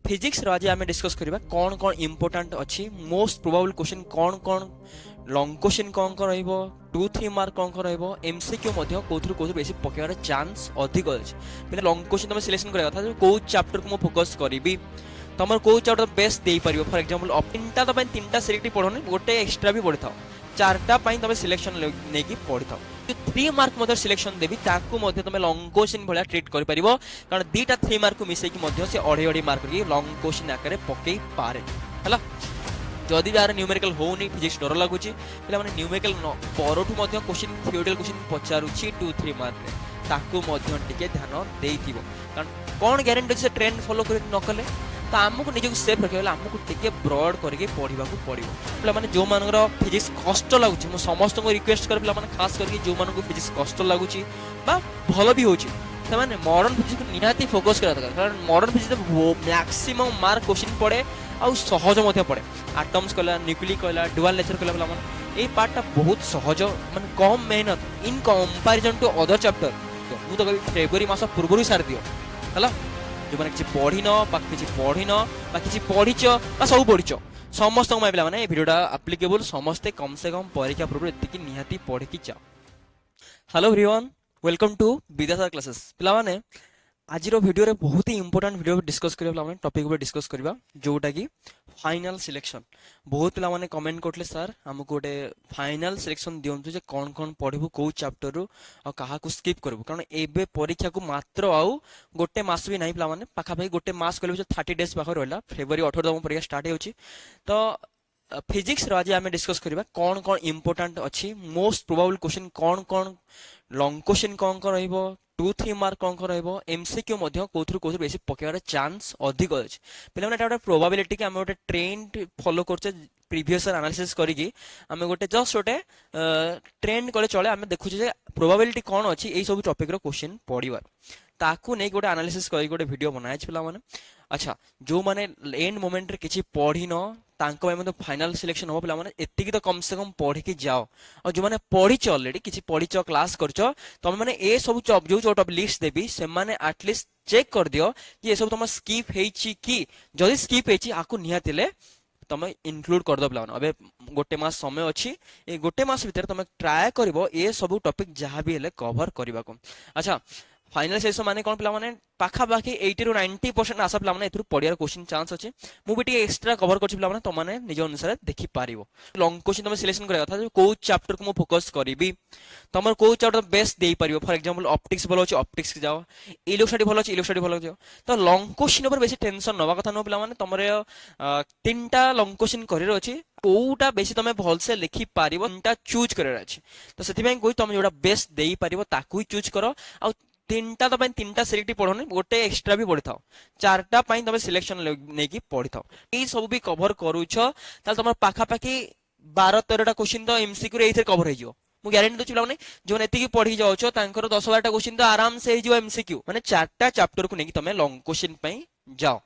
Physics आज आम discuss करवा कौन कौन इंपोर्टाट अच्छी मोस्ट प्रोबाबल क्वेश्चन कौन कौन लंग क्वेश्चन कौन कौन रु मार्क कौन कौन एमसीक्यू कौन बेसी पकेबार चांस अधिक अच्छे लंग क्वेश्चन तुम सिलेक्शन करा था कौ चैप्टर को फोकस करी तुम कौ चैप्टर बेस्ट दे पार फॉर एग्जांपल तीनटा तो तीनटा सिलेक्ट पढ़ोनी गोटे एक्सट्रा भी पढ़ी था चार्टा तुम सिलेक्शन नहीं पढ़ी था 3 मार्क मध्य सिलेक्शन देवी तुम लंग क्वेश्चन भाया ट्रीट कर कारण दीटा 3 मार्क को मिसेक से अढ़े अढ़े मार्क लंग क्वेश्चन आकार पकई पारे है जदि यार न्यूमेरिकल होनी फिजिक्स डर लगुच पे न्यूमेरिकल परठू क्वेश्चन थियोरिटिकल क्वेश्चन पचारुछि 2-3 मार्क ताकू टिके ध्यान देइथिबो कारण कौन ग्यारंटी से ट्रेंड फॉलो कर न कले तो आमको निजक सेफ रखे आमको टिके ब्रॉड करके पढ़ा पड़ो पे जो मान फिजिक्स कष्ट लगुच समस्त को रिक्वेस्ट कर पे खास करके जो मान फिजिक्स कष्ट लगुच भल भी होची मॉडर्न फिजिक्स को निहाती फोकस करा दरकार कारण modern physics maximum mark question पड़े आउ सहज पड़े आटम्स कहला न्यूक्लिक कहला डुअल नेचर कहला पे पार्टा बहुत सहज मान कम मेहनत in comparison to other chapter मुझे तो कभी फेब्रुआरी मास पूर्व ही सारी दियो है जो मैंने किसी पढ़ी कि पढ़ी कि पढ़ीच सब पढ़ीच समस्त पे भिडियोटा आप्लिकेबल समस्ते कम से कम परीक्षा पूर्व एति निहाती पढ़ी जाओ। Hello everyone welcome to Vidyasagar classes पे आज वीडियो रे बहुत ही इंपोर्टेंट वीडियो डिस्कस करबा टॉपिक ऊपर डिस्कस करबा जोटा कि फाइनल सिलेक्शन बहुत पिला माने कमेंट करले सर हमको गोटे फाइनल सिलेक्शन दियंतु जे कोन कोन पढिबु को चैप्टर रु आ कहा को स्किप करबु कारण एबे परीक्षा को मात्र आउ गोटे मास भी नाही पिला माने पाखा भाई गोटे मास कहले 30 डेज पाखर रहला फेब्रुआरी 18 तम परीक्षा स्टार्ट होची तो फिजिक्स आज आम डिस्कस करवा कौन कौन इंपोर्टाट अच्छी मोस्ट प्रोबाबल क्वेश्चन कौन कौन लंग क्वेश्चन कौन कौन 2-3 मार्क कौन कौन एमसीक्यू कौन बेसी पकेबार चांस अधिक अच्छे पे प्रोबाबिलिटी कि आम गोटे ट्रेंड फॉलो करछे प्रीवियस एनालिसिस करिकी आम गोटे जस्ट गोटे ट्रेंड कले चले आम देखु प्रोबाबिलिटी कौन अच्छी यही सब टॉपिक रो क्वेश्चन पढ़िबार ताकू नहीं गोटे एनालिसिस करी गोटे वीडियो बनाए पिला माने अच्छा जो माने एंड मोमेंट रे किछि पढ़ी न तांको में फाइनल सिलेक्शन हो पिला माने एतिकी तो कम से कम पढ़ी की जाओ और जो माने पढ़ीच ऑलरेडी किछि पढ़ीच क्लास करछो तुम माने ए सब जो टॉप लिस्ट देबी से माने एटलीस्ट चेक कर दियो कि ए सब तुम स्किप हेछि कि जदी स्किप हेछि आकु निहातिले तुम इनक्लूड कर दो पिला माने अबे गोटे मास समय अछि ए गोटे मास भीतर तुम ट्राई करबो ए सब टॉपिक जहां भी हेले कवर करबा को अच्छा फाइनल सेशन माने कौन पे पाखा पाखी 80 ରୁ 90% आशा पे पढ़ियार क्वेश्चन चांस अच्छे मुझे एक्सट्रा कवर कर तुमने निज अनुसार देखी पार लंग क्वेश्चन तुम सिलेक्शन करा था कौ चैप्टर को फोकस करी तुम कौ चैप्टर बेस्ट दे पार फॉर एग्जांपल ऑप्टिक्स भल अच्छे ऑप्टिक्स जाओ इलेक्ट्रोस्टैटिक भल अच्छे इलेक्ट्रोस्टैटिक भल जाओ तो लंग क्वेश्चन ऊपर बेसी टेंशन नवा कथा नुह पे तुम 3टा लंग क्वेश्चन कर अच्छे कौटा बेसी तुम भलसे लिखि पार 3टा चूज कर अच्छे तो से कही तुम जो बेस्ट दे पार ताकू ही चूज कर आ 3टा तो 3टा सिलेक्ट पढ़ोनी गोटे एक्सट्रा भी पढ़ी था चार्टा तुम सिलेक्शन नहीं पढ़ी था ये सब भी कवर करूछ तुम पाखापाखि 12-13टा क्वेश्चन तो एमसीक्यू रे कवर हो मु ग्यारंटी दूची पिलाने जो एति पढ़ी जाओ 10-12टा क्वेश्चन तो आराम से हो एमसीक्यू माने 4टा चैप्टर को नहीं तुम लंग क्वेश्चन जाओ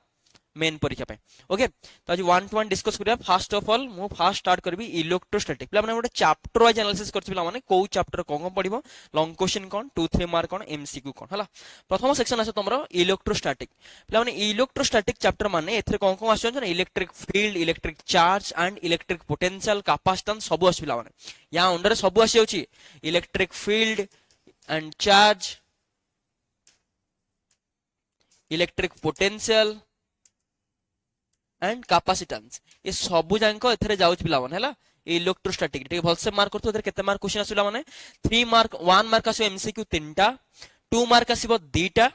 मेन परीक्षा पे ओके तो आज 1-to-1 डिस्कस करिया फर्स्ट ऑफ ऑल मु फर्स्ट स्टार्ट करबी इलेक्ट्रोस्टैटिक पिला माने गोटे चैप्टर वाइज एनालिसिस करछि पिला माने को चैप्टर कोन पढिबो लंग क्वेश्चन कोन 2-3 मार्क कोन एमसीक्यू कोन हला प्रथम सेक्शन आसे तमरो इलेक्ट्रोस्टैटिक पिला माने इलेक्ट्रोस्टैटिक चैप्टर माने एथरे कोन कोन आछन electric field electric charge and electric potential capacitance सब आछ पिला माने या अंडर सब आसी होछि electric field and charge electric potential and capacitance ये सब जांको एथरे जाउछ पिला माने हला इलेक्ट्रोस्टैटिक ठीक भलसे मार्क करतो एथरे केते मार्क क्वेश्चन आसिला माने 3 मार्क 1 मार्क आसो एमसीक्यू 3टा 2 मार्क आसीबो 2टा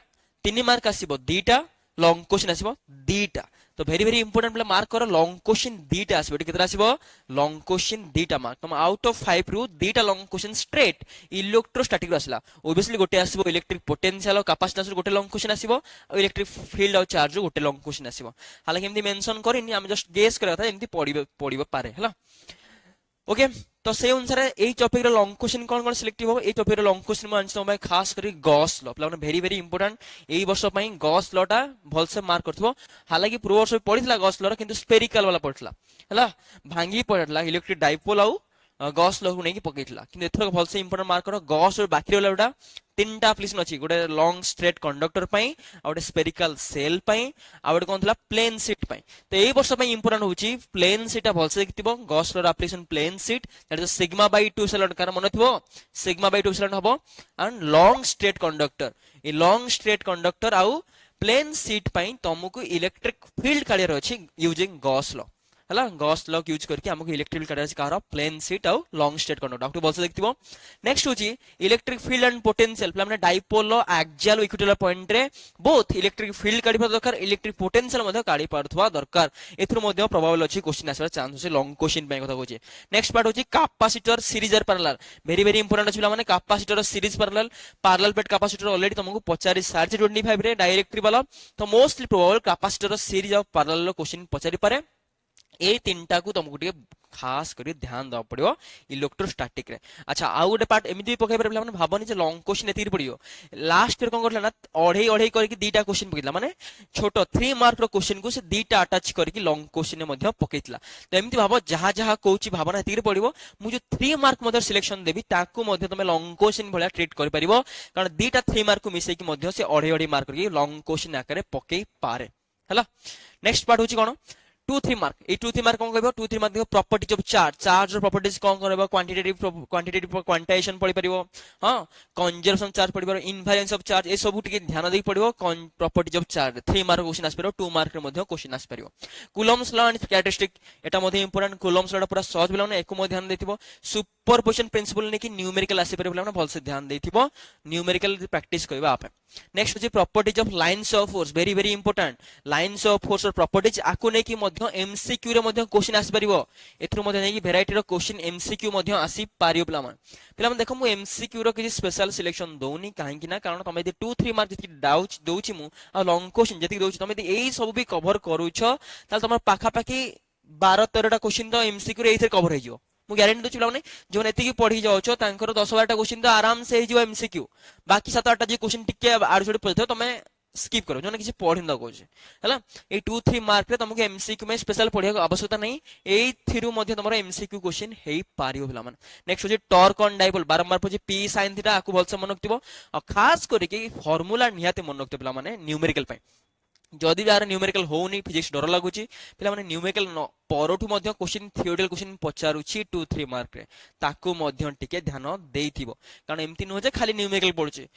3 मार्क आसीबो 2टा लंग क्वेश्चन आसीबो 2टा तो वेरी वेरी इंपोर्टेंट प्ले मार्क करो लंग क्वेश्चन 2टा आसीबो एटी केतरा आसीबो लंग क्वेश्चन 2टा मार्क तुम आउट ऑफ 5 रु 2टा लंग क्वेश्चन स्ट्रेट इलेक्ट्रोस्टैटिक रो आसीला ओबियसली गोटे आसीबो इलेक्ट्रिक पोटेंशियल और कैपेसिटेंस रो गोटे लंग क्वेश्चन आसीबो और इलेक्ट्रिक फील्ड और चार्ज रो गोटे लंग क्वेश्चन आसीबो हालांकि एमदी मेंशन करिनी हम जस्ट गेस करा था एमदी पढिबो पारे हला ओके तो से अनुसार यही टॉपिक लंग क्वेश्चन कौन कौन सिलेक्टिव हो टॉपिक लंग क्वेश्चन में आंसर भाई खास करी Gauss law plan very very important एई वर्ष पई गॉस लॉ टा भलसे मार्क करथबो हालांकि पूर्व वर्ष पढितला गॉस लॉ किंतु स्फेरिकल वाला पढितला हला भांगी पढितला इलेक्ट्रिक डाइपोल आउ गॉस लॉ को नहीं पकईला कि एथर भलसे इंपोर्टेंट मार्क करो गॉस और बाकी रहला गोटा तीनटा एप्लिकेशन अछि गोटे लॉन्ग स्ट्रेट कंडक्टर पई आ गोटे स्फेरिकल सेल पई आ गोटे कोन थला प्लेन शीट पई तो एई वर्ष पई इंपोर्टेंट होची प्लेन शीट भलसे देखिथिबो Gauss law application plane sheet that is sigma by 2 epsilon कार मन थिबो सिग्मा बाय 2 एप्सिलॉन हबो and long straight conductor a long straight conductor आउ प्लेन शीट पई तुमको इलेक्ट्रिक फील्ड काढियर अछि यूजिंग गॉस लॉ हला गॉस लॉ यूज करके हमको इलेक्ट्रिक काढियर अछि कार प्लेन शीट आउ लॉन्ग स्ट्रेट कंडक्टर आपको बोलसे देखथिबो नेक्स्ट होची इलेक्ट्रिक फील्ड एंड पोटेंशियल हमने डाइपोल लो एक्सियल इक्विटोरियल पॉइंट रे बोथ इलेक्ट्रिक फील्ड काढि पर दरकार इलेक्ट्रिक पोटेंशियल मध्ये काढि परथवा दरकार एथुर मध्ये प्रोबेबल अछि क्वेश्चन आसर चांस अछि लॉन्ग क्वेश्चन पे कथा होची नेक्स्ट पार्ट होची कैपेसिटर सीरीज और पैरेलल वेरी वेरी इंपोर्टेंट अछि माने capacitor series parallel plate capacitor already तुमको पचारि सार्च 25 रे डायरेक्टरी वाला तो मोस्टली प्रोबेबल कैपेसिटर सीरीज और पैरेलल क्वेश्चन पचारि पारे ए तीनटा को तुमको खास करी ध्यान दवा पड़ो इलेक्ट्रोस्टैटिक रे अच्छा आउ गोटे पार्ट एमती भी पकाई पारे माने भाबनी जे लॉन्ग क्वेश्चन एती पड़ियो लास्ट ईयर कोन करला ना अढ़े अढ़े करके दीटा क्वेश्चन पकैला माने छोटो 3 मार्क रो क्वेश्चन को से दीटा अटैच करके लॉन्ग क्वेश्चन ने मध्ये पकैतला तो एमती भाबो जहा जहा कहूची भावना एती पड़ियो मु जो 3 मार्क मध्ये सिलेक्शन देबी ताको मध्ये तमे लॉन्ग क्वेश्चन भला ट्रीट कर परिबो कारण दीटा 3 मार्क को मिसै कि मध्ये से अढ़े अढ़े मार्क करके लॉन्ग क्वेश्चन आकारे पकई पारे हला नेक्स्ट पार्ट होची कोन 2-3 मार्क ए 2-3 मार्क कोन कहबो 2-3 मार्क देखो प्रॉपर्टीज ऑफ चार्ज प्रॉपर्टीज कोन करबो क्वांटिटेटिव क्वांटाइजेशन पड़ी परिबो हां कंजर्वेशन चार्ज पड़ी परिबो इनवेरिएंस ऑफ चार्ज ए सब टिके ध्यान देई पड़िबो properties of charge 3 mark question आस परिबो 2 मार्क रे मध्ये क्वेश्चन आस परिबो कूलम्स लॉ एंड कैरेक्टरिस्टिक एटा मध्ये इंपोर्टेंट कूलम्स लॉ पूरा सहज बिला ने एको मध्ये ध्यान देथिबो सुपरपोजिशन प्रिंसिपल ने कि न्यूमेरिकल आसी परिबो ना भलसे ध्यान देथिबो न्यूमेरिकल प्रैक्टिस करबा आपे नेक्स्ट होची properties of lines of force very very important lines of force और प्रॉपर्टीज आको ने कि मध्ये एमसीक्यू रे मध्ये क्वेश्चन आसी परिबो एथरो मध्ये नै कि वेराइटी रो क्वेश्चन एमसीक्यू मध्ये आसी पारियो पिला मन देखो मु एमसीक्यू रो कि स्पेशल सिलेक्शन दोनी काहे कि ना कारण तमे 2-3 मार्क जति डाउट दोउची मु आ लॉन्ग क्वेश्चन जति दोउची तमे एई सब भी कवर करूछो ताल तमर पाखा पाखी 12-13 टा क्वेश्चन तो एमसीक्यू रे एथर कवर हे जिवो मु गारंटी दोची पिला माने जो नेति की पढी जाउछो तांकर 10-12 टा क्वेश्चन तो आराम से हे जिवो एमसीक्यू बाकी 7-8 टा जे क्वेश्चन टिके आड़ छोड़ पढिथो तमे स्किप करो जो किसी पढ़िंदा कहूँ है ये 2-3 मार्क रे तुमको एमसीक्यू में स्पेशल पढ़िया आवश्यकता नहीं ए थिरु मध्ये तुमरो एमसीक्यू क्वेश्चन हेई पारियो पिला मन नेक्स्ट हो टॉर्क ऑन डाइपोल बारंबार पजे पी sin थीटा आकु भलसे मन रखतिबो और खास करके फार्मूला निहाते मन रखते पिला माने न्यूमेरिकल पई जदि यार न्यूमेरिकल होउनी फिजिक्स डर लागुची पिला माने न्यूमेरिकल परठु मध्ये क्वेश्चन थियोरिटिकल क्वेश्चन पचारुची 2-3 मार्क रे ताकु मध्ये टिके ध्यान देइथिबो कारण एमती न हो जे खाली न्यूमेरिकल पढुची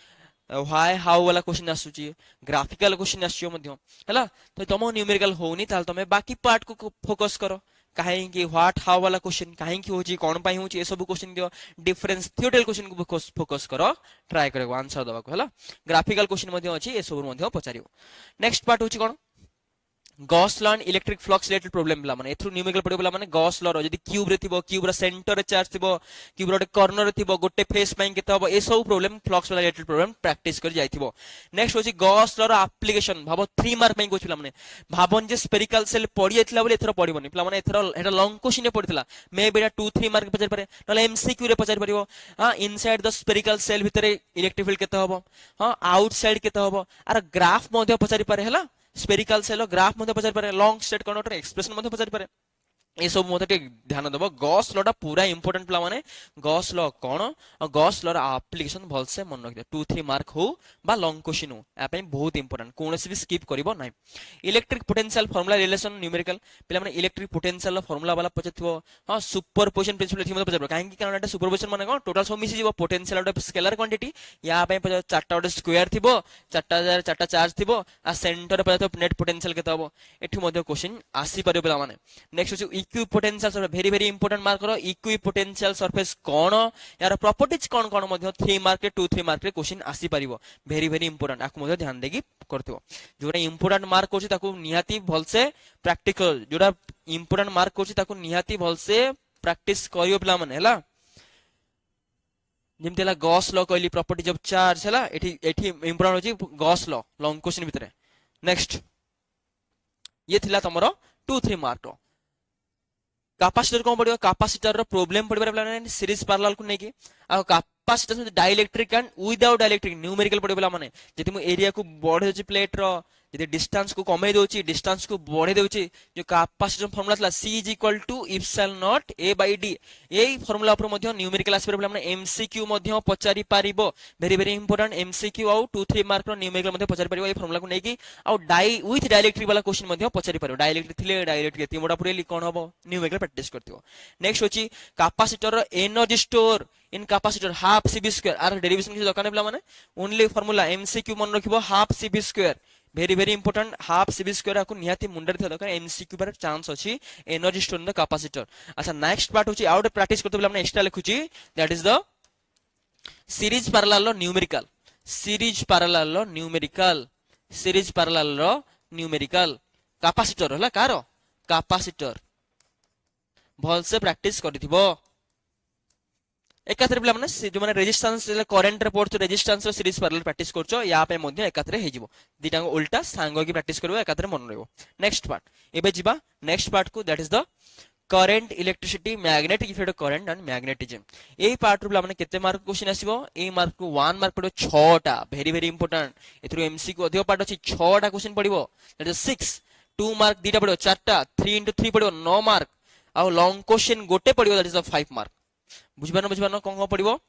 व्हाई हाउ वाला क्वेश्चन आसुची ग्राफिकल क्वेश्चन आसियो मध्ये हला तो तुम न्यूमेरिकल होउनी ताल तमे बाकी पार्ट को फोकस करो काहे कि व्हाट हाउ वाला क्वेश्चन काहे कि होची कोन पई होची ए सब क्वेश्चन दियो डिफरेंस थियोरिटिकल क्वेश्चन को फोकस करो ट्राई करो आंसर दबा को हला ग्राफिकल क्वेश्चन मध्ये अछि ए सब मध्ये पचारियो नेक्स्ट पार्ट होची कोन Gauss law and electric flux related problem पिला माने एथु न्यूमेरिकल पड़े पिला माने गॉस लॉ रो जदी क्यूब रे थिबो क्यूब रो सेंटर रे चार्ज थिबो क्यूब रो कॉर्नर रे थिबो गोटे फेस पई केते हबो ए सब प्रॉब्लम फ्लक्स वाला रिलेटेड प्रॉब्लम प्रैक्टिस कर जाइथिबो नेक्स्ट होची गॉस लॉ रो एप्लीकेशन भाबो 3 मार्क पई कोछ पिला माने भाबन जे स्फेरिकल सेल पड़ी जाइतला बोले एथरो पड़िबोनी पिला माने एथरो एटा लॉन्ग क्वेश्चन ने पड़ितला मे बेटा 2-3 मार्क पचार पारे नले एमसीक्यू रे पचार परिबो हां इनसाइड द स्फेरिकल सेल भितरे इलेक्ट्रिक फील्ड केते हबो हां आउटसाइड केते हबो आर ग्राफ मध्ये पचारि पारे हला स्फेरिकल सेल ग्राफ मध्ये पचारि पारे लॉन्ग स्ट्रेट कंडक्टर एक्सप्रेशन मध्ये पचारि पारे ए सब मध्ये टे ध्यान देबो गॉस लॉ टा पूरा इंपोर्टेंट पिला माने गॉस लॉ कोन और गॉस लॉ रा एप्लीकेशन भलसे मन रख दे 2-3 मार्क हो बा लॉन्ग क्वेश्चन हो ए पई बहुत इंपोर्टेंट कोनसे भी स्किप करिवो नै electric potential formula relation numerical पिला माने इलेक्ट्रिक पोटेंशियल फार्मूला वाला पचथिबो हां सुपरपोजिशन प्रिंसिपल थि मध्ये पचबो काहे कि कारण एटा सुपरपोजिशन माने कोन टोटल सब मिसी जीवो पोटेंशियल ओटा स्केलर क्वांटिटी या पई चारटा ओटा स्क्वायर थिबो चारटा चार्ज थिबो आ सेंटर पर नेट पोटेंशियल केते हबो एठि मध्ये क्वेश्चन आसी पारे पिला माने नेक्स्ट हो equipotential surface very very important mark करो इक्विपोटेंशियल सरफेस कोन यार प्रॉपर्टीज कोन कोन मध्ये 3 मार्क रे 2-3 मार्क रे क्वेश्चन आसी परिबो वेरी वेरी इंपोर्टेंट आकु मध्ये ध्यान देगी करथिबो जोरा इंपोर्टेंट मार्क होची ताकु निहाती भलसे प्रैक्टिकल जोरा इंपोर्टेंट मार्क होची ताकु निहाती भलसे प्रैक्टिस करियो पिला माने हला जेमतेला गॉस लॉ कहली प्रॉपर्टीज ऑफ चार्ज हला एठी एठी इंपोर्टेंट होची गॉस लॉ लॉन्ग क्वेश्चन भितरे नेक्स्ट ये थिला तमरो 2-3 मार्क कैपेसिटर कोन पड़ियो कैपेसिटर रो प्रॉब्लम पड़िबा प्लान सीरीज पैरेलल को नेकी आ capacitor dielectric and without dielectric numerical पड़िबला माने जति मु एरिया को बढ़े अछि प्लेट रो यदि डिस्टेंस को कमे दोची डिस्टेंस को बढ़े दोची जो कैपेसिटर फार्मूला थला C is equal to epsilon naught A by D एई फार्मूला ऊपर मध्ये न्यूमेरिकल आस्पेक्ट हमने MCQ मध्ये पचारि पारिबो वेरी वेरी इंपोर्टेंट MCQ आउ 2-3 मार्क रो न्यूमेरिकल मध्ये पचारि पारिबो एई फार्मूला को नेकी आउ डाई विथ डाइलेक्ट्रिक वाला क्वेश्चन मध्ये पचारि पारिबो डाइलेक्ट्रिक थिले डाइलेक्ट्रिक तिमोडा पुरेली कोन हबो न्यूमेरिकल प्रैक्टिस करथिबो नेक्स्ट होची कैपेसिटर रो energy store in capacitor half CB square आर डेरिवेशन के दरकार नै माने ओनली फार्मूला MCQ मन रखिबो half CB square very very important half CB square को निहाती मुंडर थे दरकार MCQ पर चांस अछि energy store in the capacitor अच्छा नेक्स्ट पार्ट होची आउट प्रैक्टिस करते बेला हमने एक्स्ट्रा लिखुची that is the series parallel numerical series parallel numerical series parallel numerical capacitor हला कार कैपेसिटर भल से प्रैक्टिस करथिबो एकाथरे पिला माने जो माने रेजिस्टेंस करंट रे पड़छ रेजिस्टेंस रो सीरीज पैरेलल प्रैक्टिस करछो या पे मध्ये एकाथरे हे जिवो दिटा उल्टा सांग की प्रैक्टिस करबो एकाथरे मन रहबो नेक्स्ट पार्ट एबे जिबा नेक्स्ट पार्ट को that is the current electricity magnetic effect current and magnetism एई पार्ट रो माने केते मार्क क्वेश्चन आसीबो एई मार्क को 1 मार्क पड़ो 6 टा वेरी वेरी इंपोर्टेंट एथरो एमसीक्यू अधिक पार्ट अछि 6 टा क्वेश्चन पड़िबो दैट इज 6 2 मार्क दीटा पड़ो 4 टा 3 into 3 पड़िबो 9 मार्क आ लॉन्ग क्वेश्चन गोटे पड़िबो that is 5 mark बुझबानो cone पड़िबो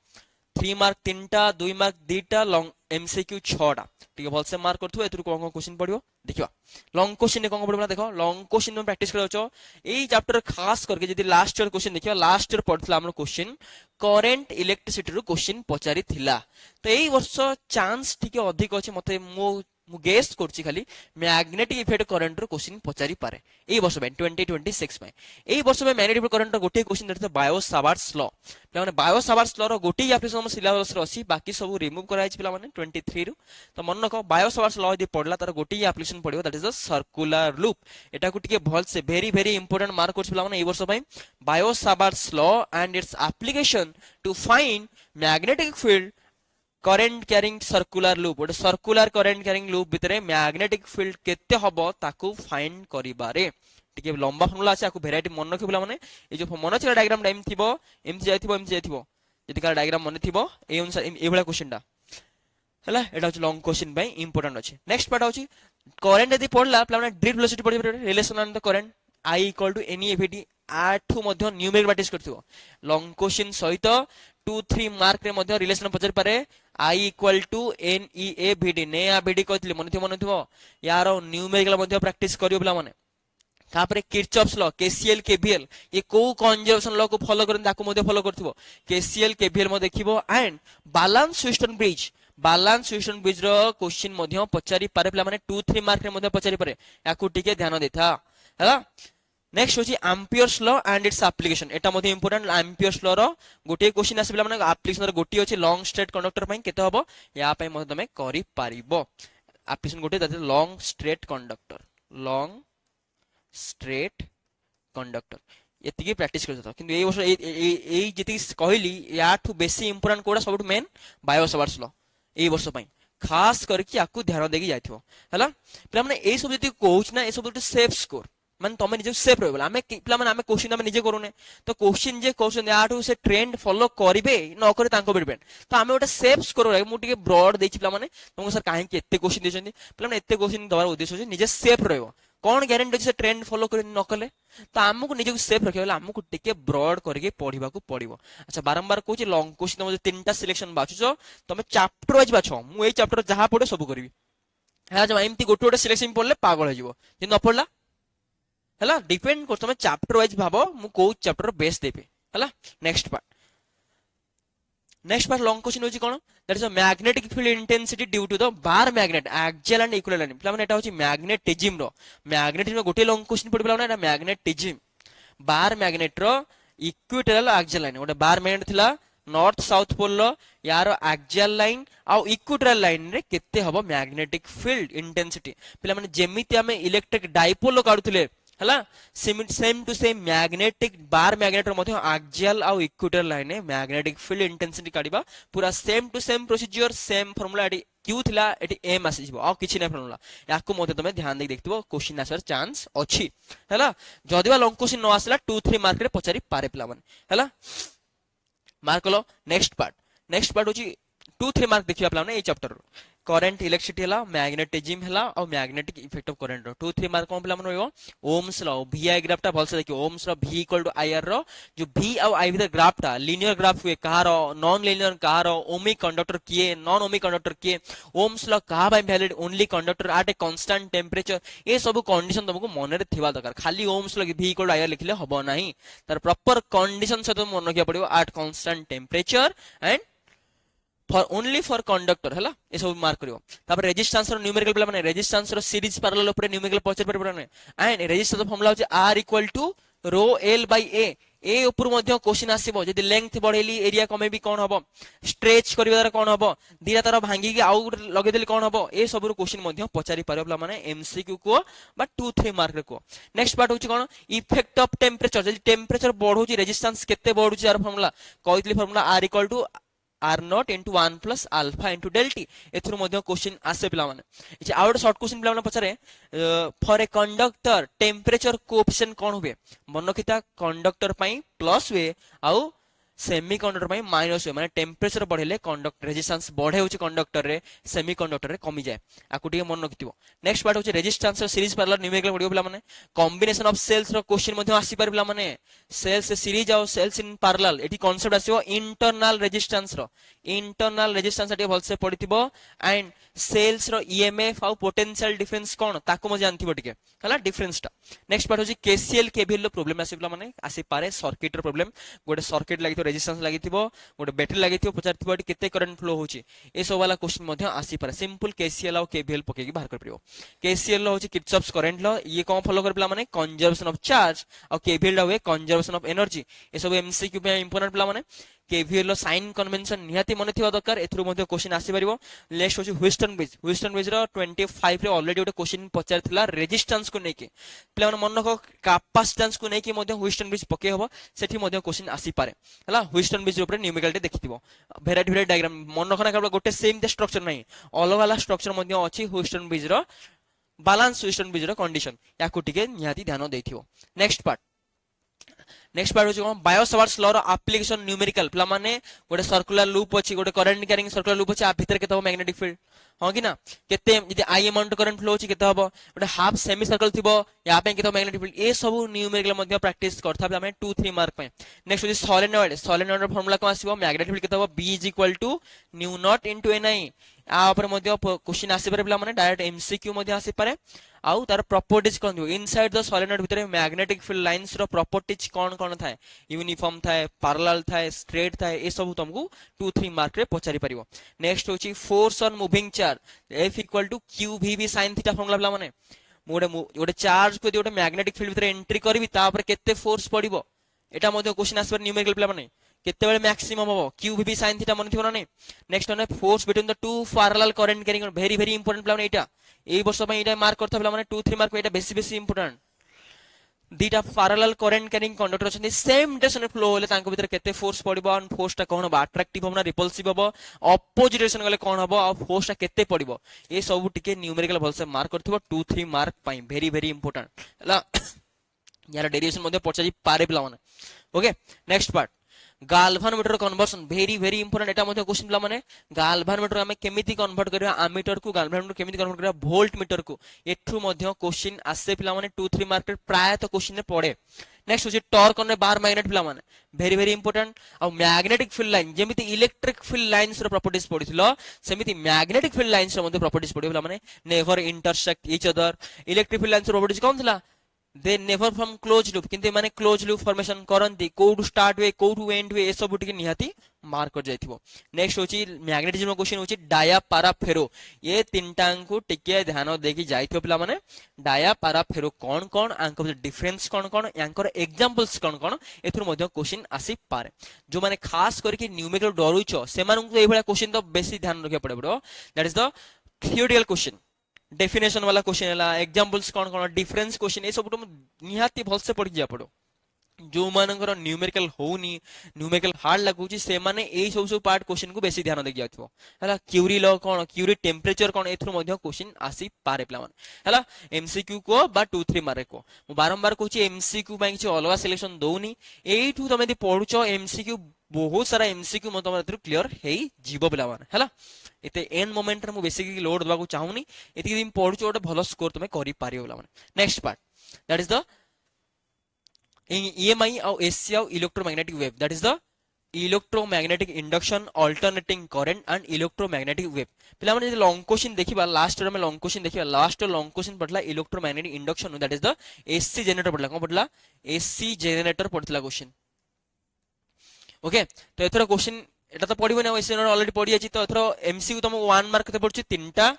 3 mark 3 टा 2 मार्क 2 टा लॉन्ग एमसीक्यू 6 टा ठीक भल से मार्क करथु एतु कोन क्वेश्चन पड़िबो देखिबा लॉन्ग क्वेश्चन ने कोन पड़िबो देखो लॉन्ग क्वेश्चन में प्रैक्टिस करछो एई चैप्टर खास करके यदि लास्ट ईयर क्वेश्चन देखिबा लास्ट ईयर पड़थला हमर क्वेश्चन करंट इलेक्ट्रिसिटी रो क्वेश्चन पचारि थिला तो एई वर्ष चांस ठीक अधिक अछि मते मु गेस करछि खाली मैग्नेटिक इफेक्ट करंट रो क्वेश्चन पचारि पारे एई वर्ष में 2026 में एई वर्ष में मैग्नेटिक इफेक्ट करंट रो गोटे क्वेश्चन देते बायो सावर्ट्स लॉ माने बायो सावर्ट्स लॉ रो गोटे एप्लीकेशन हम सिलेबस रो अछि बाकी सब रिमूव कराइ छि पिला माने 23 रो तो मन रखो बायो सावर्ट्स लॉ यदि पढला तार गोटे एप्लीकेशन पडिबो that is a circular loop एटा को टिके भल से वेरी वेरी इंपोर्टेंट मार्क करछि पिला माने एई वर्ष में Biot Savart's law and its application to find magnetic field current carrying circular loop गोटे सर्कुलर करंट कैरिंग लूप भितरे मैग्नेटिक फील्ड केते हबो ताकू फाइंड करिबारे टिके लंबा फार्मूला আছে আকু ভ্যারাইটি মন রাখিবলা মানে এই যে মন আছে ডায়াগ্राम টাইম থিবো এমতি যাইথিবো যদি কার ডায়াগ্राम মনে থিবো এই অনুসারে এই ভলা क्वेश्चनটা হলা এটা হচ্ছে লং क्वेश्चन বাই ইম্পর্টেন্ট আছে নেক্সট পার্ট হচ্ছে কারেন্ট যদি পড়লা মানে ড্রিফট ভেলোসিটি পড়িবে relation on the current I equal to NEAVD आठु मध्य न्यूमेरिक प्रैक्टिस करथिबो लॉन्ग क्वेश्चन सहित 2-3 मार्क रे मध्य रिलेशन पचर पारे I equal to NEAVD NEAVD कहथिले मन थिबो यार न्यूमेरिकल मध्य प्रैक्टिस करियो बला माने तापरे किरचॉफ्स लॉ KCL KVL ये को कंजर्वेशन लॉ को फॉलो करन ताको मध्य फॉलो करथिबो KCL KVL म देखिबो एंड बैलेंस स्विस्टन ब्रिज रो क्वेश्चन मध्य पचारि पारे बला माने 2-3 मार्क रे मध्य पचारि पारे याकू टिके ध्यान देथा हला नेक्स्ट होची Ampere's law and its application एटा मध्ये इंपोर्टेंट एम्पियर्स लॉ रो गोटे क्वेश्चन आसीबला माने एप्लीकेशन रो गोटी होची लॉन्ग स्ट्रेट कंडक्टर पई केते हबो या पई मध्ये तमे करि पारिबो एप्लीकेशन गोटे that is long straight conductor एतिकी प्रैक्टिस करतो किंतु ए वर्ष ए जति कहली याठू बेसी इंपोर्टेंट कोडा सबटू main bio Savart's law A वर्ष पई खास करके आपको ध्यान देगी जाइथिबो हला प्ले माने ए सब जति कोच ना ए सब तो सेफ स्कोर मान तमे निजे सेफ रहबला हमें पिला माने हमें क्वेश्चन हमें निजे करूने तो क्वेश्चन जे क्वेश्चन याठू से ट्रेंड फॉलो करिवे न करे तांको डिपेंड तो हमें ओटा सेफ स्कोर रहे मु टिके ब्रॉड देछि पिला माने तुमको सर काहे के एते क्वेश्चन देछन्ती पिला माने एते क्वेश्चन दबार उद्देश्य छै निजे सेफ रहबो कौन गारंटी से ट्रेंड फॉलो कर न कले तो हमको निजे सेफ रखे हमको टिके ब्रॉड करके पढ़ा को पड़ो अच्छा बारंबार कहूँ लॉन्ग क्वेश्चन तीन सिलेक्शन बाछुच तुम चैप्टर वाइज बाछ मुझे चैप्टर जहाँ पढ़े सब करी एमती गोटे गोटे सिलेक्शन पढ़ले पागल हो न पढ़ला है डिपेंड कर तुम चैप्टर वाइज भाव मु को चैप्टर बेस्ट देबे है नेक्स्ट पार्ट लॉन्ग क्वेश्चन होची कोन that is a magnetic field intensity due to the bar magnet axial and equilateral line प्ला माने एटा होची मैग्नेटिज्म रो गोटे लॉन्ग क्वेश्चन पड़िबला ना एटा मैग्नेटिज्म बार मैग्नेट रो इक्विलेटरल एक्सियल लाइन गोटे बार मैग्नेट थिला नॉर्थ साउथ पोल रो यार एक्सियल लाइन आ इक्विलेटरल लाइन रे केते हबो मैग्नेटिक फील्ड इंटेंसिटी प्ला माने जेमिति हमें इलेक्ट्रिक डाइपोल काढुथिले हला same to same magnetic bar magnet रो एक्सियल आ इक्विलेटरल लाइन है मैग्नेटिक फील्ड इंटेंसिटी काढिबा पूरा same to same procedure same formula एटी क्यू थिला एटी एम आसी जिवो आ किछि नै फार्मूला याकू मते तमे ध्यान दे देखथिबो क्वेश्चन आंसर चांस अछि हला जदिबा लॉन्ग क्वेश्चन न आसला 2-3 मार्क रे पचारि पारे पिला माने हला मार्क लो नेक्स्ट पार्ट होची 2-3 मार्क देखिए आपने ए चैप्टर करंट इलेक्ट्रिसिटी हला मैग्नेटिज्म हला और मैग्नेटिक इफेक्ट ऑफ करंट रो 2-3 मार्क कोन पिला मन रहयो ओम्स लॉ VI ग्राफ टा भलसे देखियो ओम्स रो V इक्वल टू IR रो जो V और I भीतर ग्राफ टा लीनियर ग्राफ हुए कहारो नॉन लीनियर कहारो ओमिक कंडक्टर किए नॉन ओमिक कंडक्टर किए ओम्स लॉ कहा बाय valid only conductor at a constant temperature ए सब कंडीशन तुमको मन रे थिबा दरकार खाली Ohm's law V equal to IR लिखले हबो नाही तार प्रॉपर कंडीशन से तुम मन रखिया पड़ियो at constant temperature and for only for conductor हला ए सब मार्क करियो तापर रेजिस्टेंस रो न्यूमेरिकल प्ला माने रेजिस्टेंस रो सीरीज पैरेलल ऊपर न्यूमेरिकल पचर पर पड़ने एंड रेजिस्टेंस फॉर्मूला होचे R इक्वल टू रो L बाय ए ऊपर मध्य क्वेश्चन आसीबो जदी लेंथ बढ़ेली एरिया कमे भी कोन हबो स्ट्रेच करबा द्वारा कोन हबो दीरा तार भांगी के आउ लगे देली कोन हबो ए सब रो क्वेश्चन मध्य पचारि परबला माने एमसीक्यू को बा 2-3 मार्क को नेक्स्ट पार्ट होची कोन इफेक्ट ऑफ टेंपरेचर जदी टेंपरेचर बढ़ोची रेजिस्टेंस केते बढ़ुची यार फॉर्मूला कहइतली formula R equal to R naught into 1 plus alpha into delta T एथुर मध्य क्वेश्चन आसे पिला माने इचे आउट शॉर्ट क्वेश्चन पिला माने पचारे for a conductor temperature coefficient कोन होबे मन रखिता कंडक्टर पई प्लस वे आउ सेमीकंडक्टर पई माइनस वे माने टेंपरेचर बढ़ेले कंडक्टर रेजिस्टेंस बढ़े होची कंडक्टर रे सेमीकंडक्टर रे कमी जाए आकु टिके मन रखिथिबो नेक्स्ट पार्ट होची रेजिस्टेंस सीरीज पैरेलल न्यूमेरिकल पडियो पिला माने कॉम्बिनेशन ऑफ सेल्स रो क्वेश्चन मध्य आसी पर पिला माने सेल्स सीरीज और सेल्स इन पैरेलल एटी कांसेप्ट आसीबो इंटरनल रेजिस्टेंस एटी भलसे पडिथिबो एंड सेल्स रो ईएमएफ और पोटेंशियल डिफरेंस कोन ताको म जानथिबो टिके हला डिफरेंस टा नेक्स्ट पार्ट होची केसीएल केवीएल रो प्रॉब्लम आसी पिला माने आसी पारे सर्किट रो प्रॉब्लम गोटे सर्किट लागि रेजिस्टेंस लागिथिबो गोटे बैटरी लागिथिबो पचारथिबो एटी केते करंट फ्लो होची ए सब वाला क्वेश्चन मध्य आसी पारे सिंपल केसीएल और केवीएल पके की बाहर कर परियो केसीएल लो होची किर्चॉफ्स करंट लॉ ये कोन फॉलो कर पिला माने कंजर्वेशन ऑफ चार्ज और केवीएल ला हुए कंजर्वेशन ऑफ एनर्जी ए सब एमसीक्यू पे इंपोर्टेंट पिला माने केवीएल लो साइन कन्वेंशन निहाती मन थिबा दरकार एथुर मध्य क्वेश्चन आसी परिबो नेक्स्ट होची ह्यूस्टन ब्रिज रो 25 रे ऑलरेडी ओटे क्वेश्चन पचारथिला रेजिस्टेंस को नेकी पिला मन मन को कैपेसिटेंस को नेकी मध्य ह्यूस्टन ब्रिज पके हबो सेठी मध्य क्वेश्चन आसी पारे हला ह्यूस्टन ब्रिज ऊपर न्यूमेरिकल टे देखिथिबो वेराइटी डायग्राम मन रखना केवल गोटे सेम स्ट्रक्चर नहीं अलग अलग स्ट्रक्चर मध्य अछि ह्यूस्टन ब्रिज रो बैलेंस ह्यूस्टन ब्रिज रो कंडीशन याकु टिके निहाती ध्यान देथिबो नेक्स्ट पार्ट होची कोन बायोसावर्ट्स लॉ रो एप्लीकेशन न्यूमेरिकल प्ला माने गोटे सर्कुलर लूप अछि गोटे करंट कैरिंग सर्कुलर लूप अछि आ भीतर केते मैग्नेटिक फील्ड हां कि ना केते यदि आई अमाउंट करंट फ्लो अछि केते हबो गोटे हाफ सेमी सर्कल थिबो या पे केते मैग्नेटिक फील्ड ए सब न्यूमेरिकल मध्ये प्रैक्टिस करथा हमें 2-3 मार्क पे नेक्स्ट होची सोलेनॉइड रो फार्मूला कोन आसीबो मैग्नेटिक फील्ड केते हबो B is equal to mu naught into Ni आ ऊपर मध्ये क्वेश्चन आसी पारे पिला माने डायरेक्ट एमसीक्यू मध्ये आसी पारे आउ तार प्रॉपर्टीज कोन दियो इनसाइड द सोलेनॉइड भीतर मैग्नेटिक फील्ड लाइंस रो प्रॉपर्टीज कोन थाए यूनिफॉर्म थाए पैरेलल थाए स्ट्रेट थाए ए सब तुमको 2-3 मार्क रे पचारि परिबो नेक्स्ट होची force on moving charge F equal to QVB sin theta formula पिला माने गोटे चार्ज को गोटे मैग्नेटिक फील्ड भीतर एंट्री करबी ता ऊपर केते फोर्स पड़िबो एटा मध्ये क्वेश्चन आसपर न्यूमेरिकल पिला माने केते बेले मैक्सिमम हो QVB sin थीटा मन थिबो ना नै नेक्स्ट होने force between the two parallel current carrying very very important पिला माने एटा ए वर्ष में एटा मार्क करथा पिला माने 2-3 मार्क एटा बेसी इंपोर्टेंट दीटा पैरेलल करंट कैरिंग कंडक्टर अछन सेम डायरेक्शन में फ्लो होले तांको भीतर केते फोर्स पड़िबो और फोर्स टा कोन बा अट्रैक्टिव होना रिपल्सिव हो ऑपोजिट डायरेक्शन गले कोन हबो और फोर्स टा केते पड़िबो ए सब टिके न्यूमेरिकल भलसे मार्क करथिबो 2-3 मार्क पई वेरी वेरी इंपोर्टेंट हला यार डेरिवेशन मध्ये पछाजी पारे पिला माने okay next part galvanometer conversion very very important एटा मध्ये क्वेश्चन पिला माने गाल्वानोमीटर हमें केमिति कन्वर्ट करिया एमीटर को गाल्वानोमीटर केमिति कन्वर्ट करिया वोल्ट मीटर को एठु मध्ये क्वेश्चन आसे पिला माने 2-3 मार्क प्राय तो क्वेश्चन ने पड़े नेक्स्ट होची टॉर्क ने बार मैग्नेट पिला माने वेरी वेरी इंपोर्टेंट और मैग्नेटिक फील्ड लाइन जेमिति इलेक्ट्रिक फील्ड लाइंस रो प्रॉपर्टीज पडिथिलो सेमिति मैग्नेटिक फील्ड लाइंस रो मध्ये प्रॉपर्टीज पडियो पिला माने never intersect each other electric field lines रो प्रॉपर्टीज कोन थिला they never from closed loop किंतु माने क्लोज लूप फॉर्मेशन करंती कोड स्टार्ट वे कोड एंड वे ए सब टिके निहाती मार्क कर जाइथिबो नेक्स्ट होची मैग्नेटिज्म क्वेश्चन होची डाया पारा फेरो ये तीनटा को टिके ध्यान देकी जाइथिबो पिला माने डाया पारा फेरो कोन आंक डिफरेंस कोन यांकर एग्जांपल्स कोन एथुर मध्ये क्वेश्चन आसी पारे जो माने खास करके न्यूमेरिकल डरुचो से मानन को ए भला क्वेश्चन तो बेसी ध्यान रखे पड़ो that is the theoretical question definition वाला क्वेश्चन है एग्जांपल्स कोन डिफरेंस क्वेश्चन ए सब निहाती भलसे पड़ जा पड़ो जो मानकर न्यूमेरिकल होनी न्यूमेरिकल हार्ड लागुची से माने ए सब पार्ट क्वेश्चन को बेसी ध्यान देकी जाथिबो हला क्यूरी लॉ कोन क्यूरी टेंपरेचर कोन एथुर मध्ये क्वेश्चन आसी पारे प्ला मान हला एमसीक्यू को बा 2-3 मार्क को बारंबार कहूची एमसीक्यू पई किछ अलगा सिलेक्शन दोनी एठू तमे दि पढुचो एमसीक्यू बहुत सारा एमसीक्यू मत क्लियर हे जीव पिला माने हला एते एंड मोमेंट रे मु बेसिकली लोड दबा को चाहूनी एति दिन पढु ओटे भलो स्कोर तमे करि पारियो पिला माने next part that is the EMI और AC और electromagnetic wave that is the electromagnetic induction alternating current and electromagnetic wave पिला माने लॉन्ग क्वेश्चन देखिबा लास्ट रे में लॉन्ग क्वेश्चन देखिबा लास्ट लॉन्ग क्वेश्चन पडला electromagnetic induction that is the AC generator पडला कोन पडला AC जनरेटर पडतला क्वेश्चन ओके तो एथरो क्वेश्चन एटा तो पडिबो ना एसी ऑलरेडी पडी अछि तो एथरो एमसीक्यू तुम 1 मार्क केते पडछि 3टा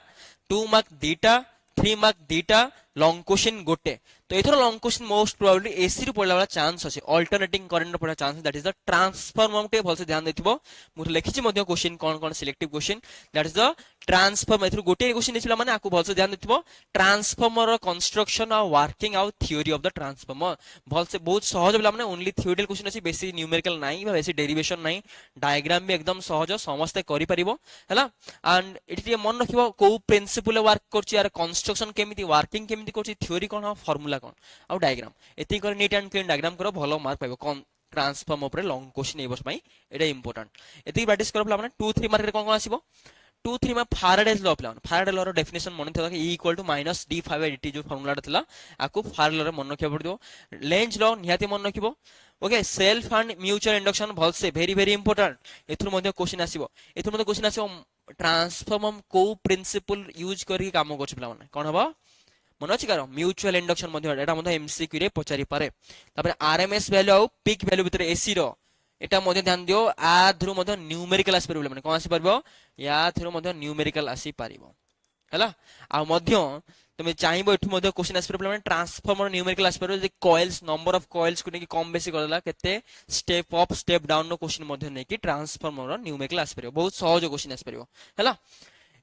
2 मार्क 2टा 3 मार्क 2टा लॉन्ग क्वेश्चन गोटे तो एथरो long question most probably AC रे पडला वाला चांस अछि अल्टरनेटिंग करंट रे पडला chance that is the transformer टे भलसे ध्यान देथिबो मु लिखिछि मध्ये क्वेश्चन कोन कोन selective question that is the transformer एथरो गोटे क्वेश्चन देथिला माने आकु भलसे ध्यान देथिबो ट्रांसफॉर्मर कंस्ट्रक्शन और working out theory of the transformer भलसे बहुत सहज बोला माने ओनली थ्योरेटिकल क्वेश्चन अछि बेसी न्यूमेरिकल नाही बा बेसी डेरिवेशन नाही डायग्राम भी एकदम सहज समस्त करि परिबो हला एंड इति मन रखिबो को प्रिंसिपल वर्क करछि यार कंस्ट्रक्शन केमिति वर्किंग केमिति करछि थ्योरी कोन फार्मूला कोन आउ डायग्राम एति कर नीट एंड क्लीन डायग्राम करो भलो मार्क पाइबो कोन ट्रांसफॉर्मर ऊपर लॉन्ग क्वेश्चन ए वर्ष पई एटा इंपोर्टेंट एति प्रैक्टिस करो माने 2 3 मार्क रे कोन कोन आसीबो 2 3 में फैराडेज लॉ प्लान फैराडे लॉ रो डेफिनेशन मन थिला कि E = -d5/dt जो फार्मूला थिला आकु फैराडे लॉ रे मन रखिया पड़ियो लेंज लॉ निहाती मन रखिबो okay self and mutual induction भलसे वेरी वेरी इंपोर्टेंट एथुर मध्ये क्वेश्चन आसीबो एथुर मध्ये क्वेश्चन आसीबो ट्रांसफॉर्मर को प्रिंसिपल यूज करी काम करछ पिला माने कोन हबो मन अछि कार म्यूचुअल इंडक्शन मध्ये एटा मध्ये एमसीक्यू रे पचारि पारे तापर आरएमएस वैल्यू और पीक वैल्यू भितर एसी रो एटा मध्ये ध्यान दियो आ थ्रू मध्ये न्यूमेरिकल आसी परबो माने कोन आसी परबो या थ्रू मध्ये न्यूमेरिकल आसी पारिबो हला आ मध्ये तमे चाहिबो एठु मध्ये क्वेश्चन आसी परबो माने ट्रांसफॉर्मर न्यूमेरिकल आसी परबो जे कॉइल्स नंबर ऑफ कॉइल्स को नेकी कम बेसी करला केते स्टेप अप स्टेप डाउन नो क्वेश्चन मध्ये नेकी ट्रांसफॉर्मर न्यूमेरिकल आसी परबो बहुत सहज क्वेश्चन आसी परबो हला